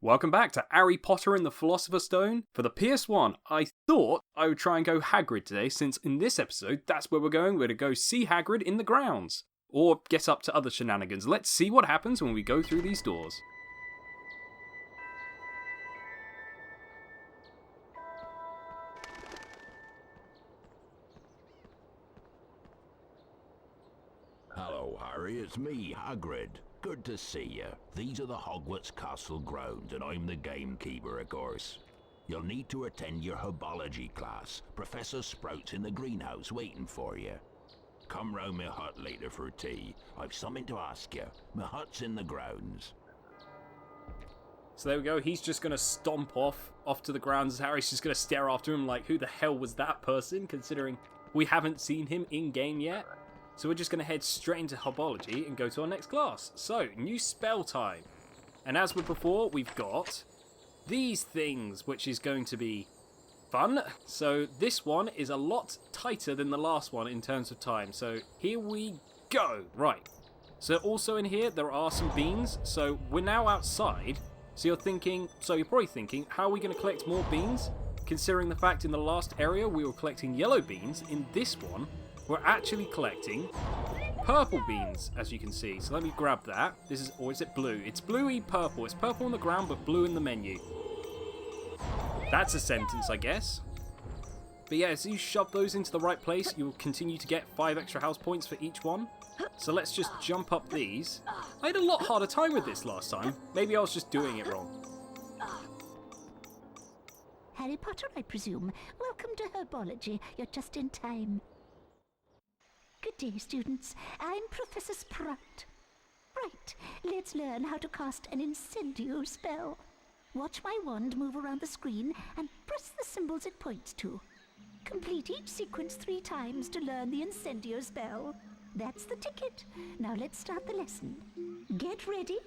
Welcome back to Harry Potter and the Philosopher's Stone. For the PS1, I thought I would try and go Hagrid today, since in this episode, that's where we're going. We're going to go see Hagrid in the grounds. Or get up to other shenanigans. Let's see what happens when we go through these doors. Hello, Harry. It's me, Hagrid. Good to see you. These are the Hogwarts Castle grounds, and I'm the gamekeeper, of course. You'll need to attend your herbology class. Professor Sprout's in the greenhouse waiting for you. Come round my hut later for tea. I've something to ask you. My hut's in the grounds. So there we go. He's just going to stomp off to the grounds. Harry's just going to stare after him like, who the hell was that person, considering we haven't seen him in-game yet. So we're just going to head straight into herbology and go to our next class. So, new spell time. And as with before, we've got these things, which is going to be fun. So this one is a lot tighter than the last one in terms of time. So here we go. Right. So also in here, there are some beans. So we're now outside. So you're probably thinking, how are we going to collect more beans? Considering the fact in the last area we were collecting yellow beans, in this one, we're actually collecting purple beans, as you can see. So let me grab that. Or is it blue? It's bluey purple. It's purple on the ground, but blue in the menu. That's a sentence, I guess. But yeah, as you shove those into the right place, you'll continue to get 5 extra house points for each one. So let's just jump up these. I had a lot harder time with this last time. Maybe I was just doing it wrong. Harry Potter, I presume. Welcome to herbology. You're just in time. Good day, students. I'm Professor Sprout. Right, let's learn how to cast an incendio spell. Watch my wand move around the screen and press the symbols it points to. Complete each sequence 3 times to learn the incendio spell. That's the ticket. Now let's start the lesson. Get ready.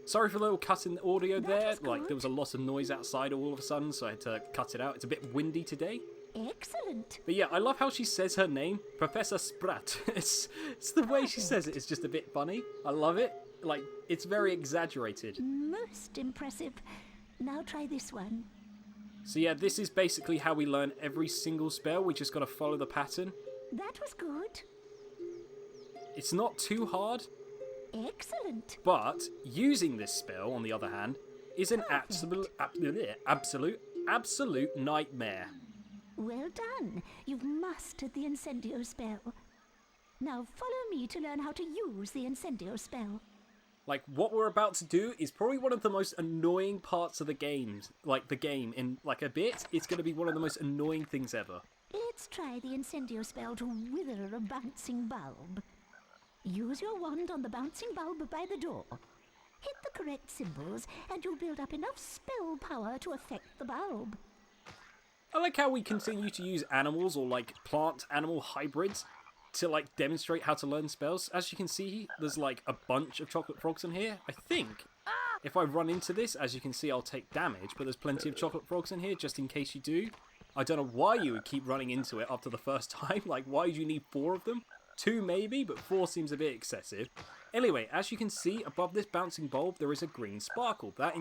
Sorry for the little cut in the audio there. There was a lot of noise outside all of a sudden, so I had to cut it out. It's a bit windy today. Excellent. But yeah, I love how she says her name, Professor Sprat. It's the way she says it is just a bit funny. I love it. It's very exaggerated. Most impressive. Now try this one. So yeah, this is basically how we learn every single spell. We just got to follow the pattern. That was good. It's not too hard. Excellent. But using this spell, on the other hand, is an absolute nightmare. Well done. You've mastered the incendio spell. Now follow me to learn how to use the incendio spell. What we're about to do is probably one of the most annoying parts of the game. In a bit, it's going to be one of the most annoying things ever. Let's try the incendio spell to wither a bouncing bulb. Use your wand on the bouncing bulb by the door. Hit the correct symbols, and you'll build up enough spell power to affect the bulb. I like how we continue to use animals or plant-animal hybrids to demonstrate how to learn spells. As you can see, there's a bunch of chocolate frogs in here. I think if I run into this, as you can see, I'll take damage, but there's plenty of chocolate frogs in here just in case you do. I don't know why you would keep running into it after the first time. Why do you need 4 of them? 2 maybe, but 4 seems a bit excessive. Anyway, as you can see, above this bouncing bulb, there is a green sparkle. That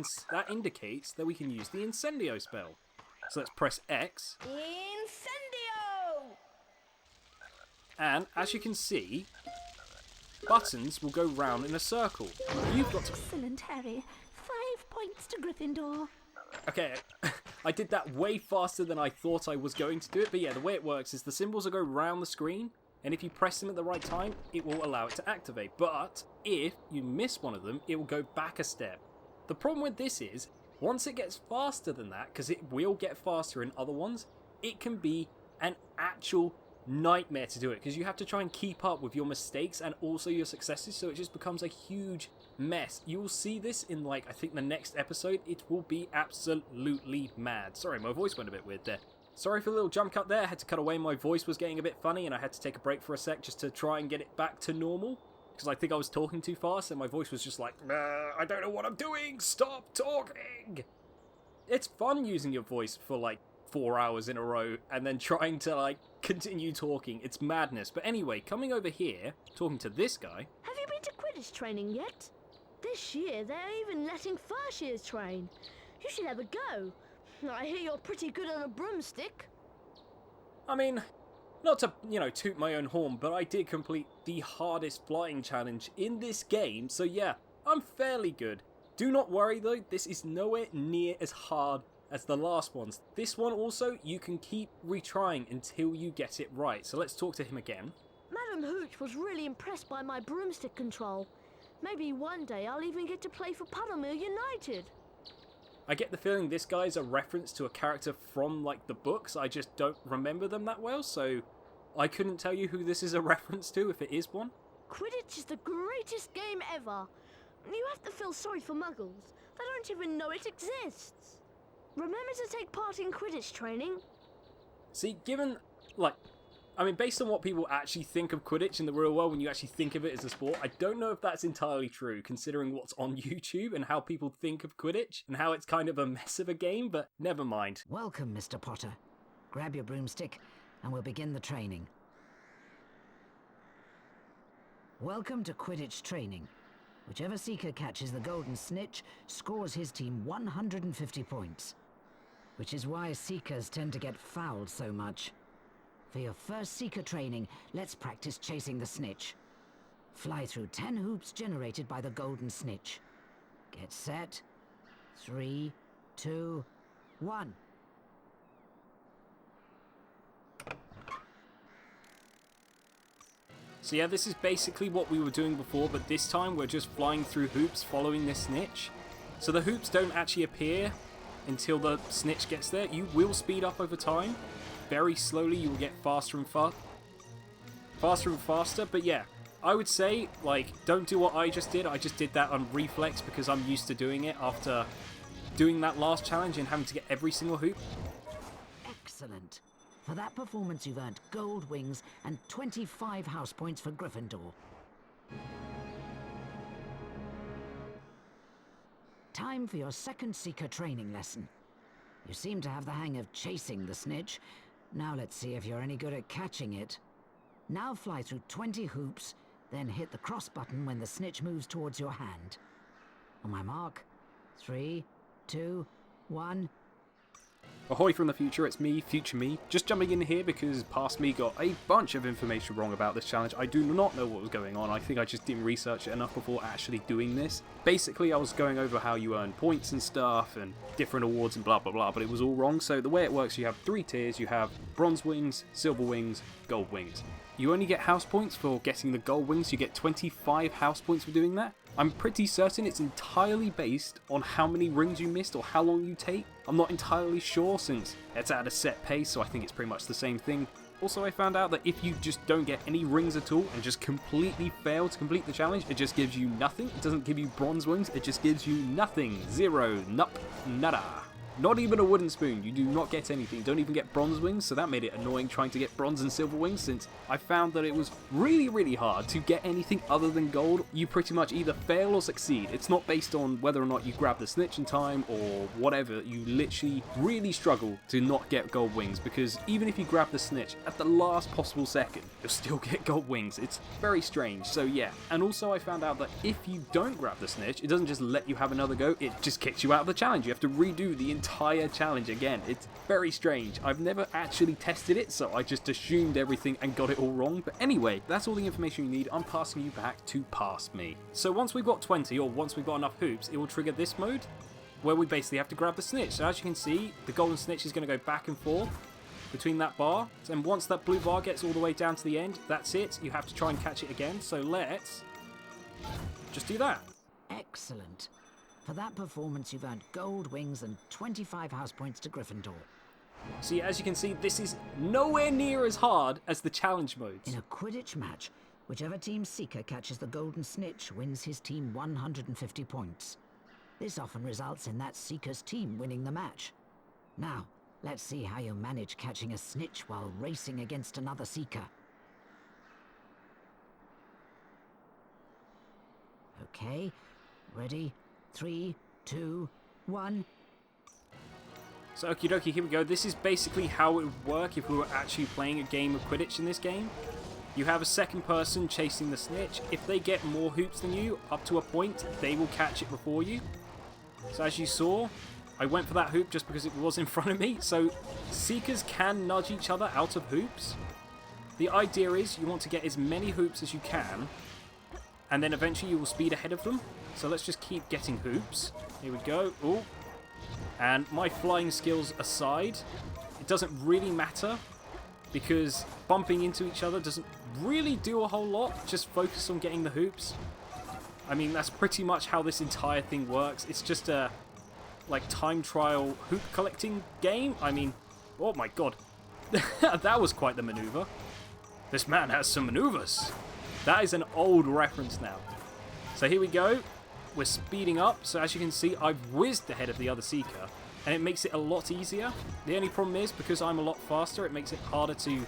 indicates that we can use the incendio spell. So let's press X. Incendio! And as you can see, buttons will go round in a circle. You've got to... Excellent, Harry. 5 points to Gryffindor. Okay, I did that way faster than I thought I was going to do it. But yeah, the way it works is the symbols will go round the screen. And if you press them at the right time, it will allow it to activate. But if you miss one of them, it will go back a step. The problem with this is, once it gets faster than that, because it will get faster in other ones, it can be an actual nightmare to do it. Because you have to try and keep up with your mistakes and also your successes, so it just becomes a huge mess. You will see this in, I think the next episode. It will be absolutely mad. Sorry, my voice went a bit weird there. Sorry for the little jump cut there. I had to cut away. My voice was getting a bit funny and I had to take a break for a sec just to try and get it back to normal. Because I think I was talking too fast and my voice was just I don't know what I'm doing. Stop talking. It's fun using your voice for 4 hours in a row and then trying to continue talking. It's madness. But anyway, coming over here, talking to this guy. Have you been to Quidditch training yet? This year, they're even letting first years train. You should have a go. I hear you're pretty good on a broomstick. I mean, not to, toot my own horn, but I did complete the hardest flying challenge in this game, so yeah, I'm fairly good. Do not worry though, this is nowhere near as hard as the last ones. This one also, you can keep retrying until you get it right, so let's talk to him again. Madam Hooch was really impressed by my broomstick control. Maybe one day I'll even get to play for Puddlemill United. I get the feeling this guy's a reference to a character from, like, the books. I just don't remember them that well, so I couldn't tell you who this is a reference to, if it is one. Quidditch is the greatest game ever. You have to feel sorry for muggles. They don't even know it exists. Remember to take part in Quidditch training. See, given, based on what people actually think of Quidditch in the real world, when you actually think of it as a sport, I don't know if that's entirely true, considering what's on YouTube and how people think of Quidditch, and how it's kind of a mess of a game, but never mind. Welcome, Mr. Potter. Grab your broomstick, and we'll begin the training. Welcome to Quidditch training. Whichever seeker catches the golden snitch scores his team 150 points. Which is why seekers tend to get fouled so much. For your first seeker training, let's practice chasing the snitch. Fly through 10 hoops generated by the golden snitch. Get set. 3, 2, 1. So yeah, this is basically what we were doing before, but this time we're just flying through hoops following this snitch. So the hoops don't actually appear until the snitch gets there. You will speed up over time. Very slowly you will get faster and faster, but yeah, I would say, don't do what I just did. I just did that on reflex because I'm used to doing it after doing that last challenge and having to get every single hoop. Excellent. For that performance you've earned gold wings and 25 house points for Gryffindor. Time for your second seeker training lesson. You seem to have the hang of chasing the snitch. Now let's see if you're any good at catching it. Now fly through 20 hoops, then hit the cross button when the snitch moves towards your hand. On my mark, 3, 2, 1... Ahoy from the future, it's me, future me, just jumping in here because past me got a bunch of information wrong about this challenge. I do not know what was going on. I think I just didn't research it enough before actually doing this. Basically, I was going over how you earn points and stuff and different awards and blah blah blah, but it was all wrong. So the way it works, you have 3 tiers. You have bronze wings, silver wings, gold wings. You only get house points for getting the gold wings. You get 25 house points for doing that. I'm pretty certain it's entirely based on how many rings you missed or how long you take. I'm not entirely sure since it's at a set pace, so I think it's pretty much the same thing. Also, I found out that if you just don't get any rings at all and just completely fail to complete the challenge, it just gives you nothing. It doesn't give you bronze wings, it just gives you nothing. 0, nup, nada. Not even a wooden spoon, you do not get anything, don't even get bronze wings, so that made it annoying trying to get bronze and silver wings since I found that it was really hard to get anything other than gold. You pretty much either fail or succeed. It's not based on whether or not you grab the snitch in time or whatever, you literally really struggle to not get gold wings because even if you grab the snitch at the last possible second, you'll still get gold wings. It's very strange, so yeah. And also I found out that if you don't grab the snitch, it doesn't just let you have another go, it just kicks you out of the challenge. You have to redo the entire challenge again. It's very strange. I've never actually tested it, so I just assumed everything and got it all wrong. But anyway, that's all the information you need. I'm passing you back to past me. So once we've got 20, or once we've got enough hoops, it will trigger this mode, where we basically have to grab the snitch. So as you can see, the golden snitch is going to go back and forth between that bar. And once that blue bar gets all the way down to the end, that's it. You have to try and catch it again. So let's just do that. Excellent. For that performance, you've earned gold wings and 25 house points to Gryffindor. See, as you can see, this is nowhere near as hard as the challenge modes. In a Quidditch match, whichever team's seeker catches the golden snitch wins his team 150 points. This often results in that seeker's team winning the match. Now, let's see how you manage catching a snitch while racing against another seeker. Okay, ready? 3, 2, 1. So okie dokie, here we go. This is basically how it would work if we were actually playing a game of Quidditch in this game. You have a second person chasing the snitch. If they get more hoops than you, up to a point, they will catch it before you. So as you saw, I went for that hoop just because it was in front of me. So Seekers can nudge each other out of hoops. The idea is you want to get as many hoops as you can, and then eventually you will speed ahead of them. So let's just keep getting hoops. Here we go. Ooh. And my flying skills aside, it doesn't really matter because bumping into each other doesn't really do a whole lot. Just focus on getting the hoops. I mean, that's pretty much how this entire thing works. It's just a like time trial hoop collecting game. I mean, oh my god. That was quite the maneuver. This man has some maneuvers. That is an old reference now. So here we go. We're speeding up. So as you can see, I've whizzed ahead of the other Seeker, and it makes it a lot easier. The only problem is, because I'm a lot faster, it makes it harder to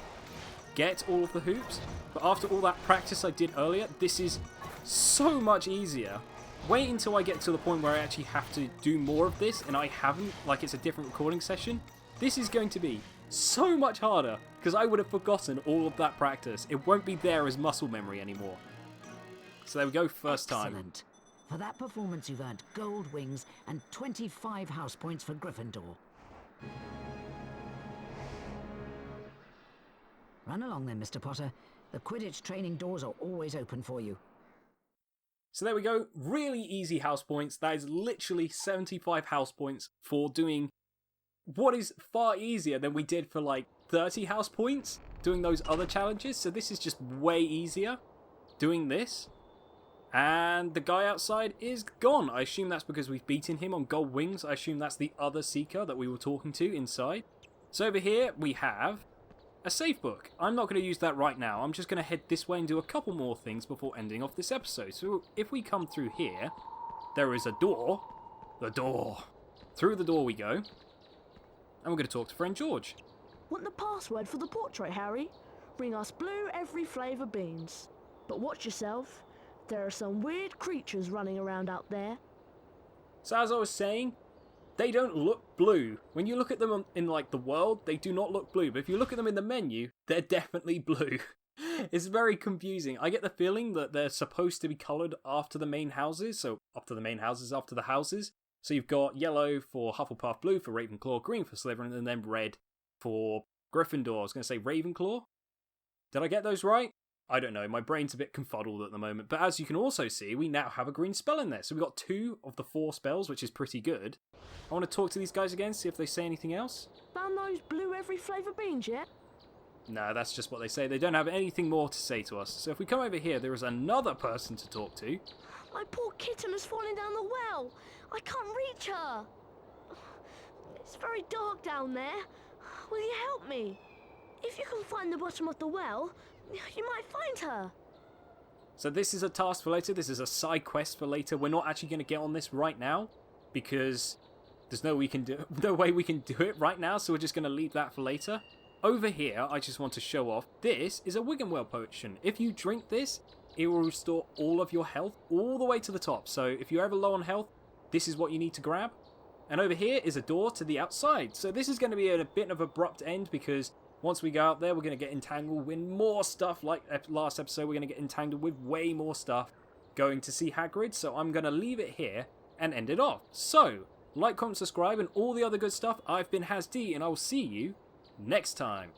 get all of the hoops. But after all that practice I did earlier, this is so much easier. Wait until I get to the point where I actually have to do more of this, and I haven't, like it's a different recording session. This is going to be so much harder, because I would have forgotten all of that practice. It won't be there as muscle memory anymore. So there we go, first time. Excellent. For that performance, you've earned gold wings and 25 house points for Gryffindor. Run along then, Mr. Potter. The Quidditch training doors are always open for you. So there we go, really easy house points. That is literally 75 house points for doing what is far easier than we did for like 30 house points doing those other challenges. So this is just way easier doing this. And the guy outside is gone. I assume that's because we've beaten him on gold wings. I assume that's the other Seeker that we were talking to inside. So over here we have a save book. I'm not going to use that right now. I'm just going to head this way and do a couple more things before ending off this episode. So if we come through here, there is a door. The door. Through the door we go. And we're going to talk to friend George. Want the password for the portrait, Harry? Bring us blue every flavour beans. But watch yourself. There are some weird creatures running around out there. So as I was saying, they don't look blue. When you look at them in like the world, they do not look blue. But if you look at them in the menu, they're definitely blue. It's very confusing. I get the feeling that they're supposed to be coloured after the main houses. So after the main houses, after the houses. So you've got yellow for Hufflepuff, blue for Ravenclaw, green for Slytherin, and then red for Gryffindor. I was going to say Ravenclaw. Did I get those right? I don't know, my brain's a bit confuddled at the moment. But as you can also see, we now have a green spell in there. So we've got 2 of the 4 spells, which is pretty good. I want to talk to these guys again, see if they say anything else. Found those blue every flavour beans yet? No, that's just what they say. They don't have anything more to say to us. So if we come over here, there is another person to talk to. My poor kitten has fallen down the well. I can't reach her. It's very dark down there. Will you help me? If you can find the bottom of the well, you might find her. So this is a task for later. This is a side quest for later. We're not actually going to get on this right now because there's no way we can do it right now. So we're just going to leave that for later. Over here, I just want to show off. This is a Wiggenweld potion. If you drink this, it will restore all of your health all the way to the top. So if you're ever low on health, this is what you need to grab. And over here is a door to the outside. So this is going to be a bit of an abrupt end because once we go out there, we're going to get entangled with more stuff. Like last episode, we're going to get entangled with way more stuff going to see Hagrid. So I'm going to leave it here and end it off. So, like, comment, subscribe, and all the other good stuff. I've been HazzD, and I will see you next time.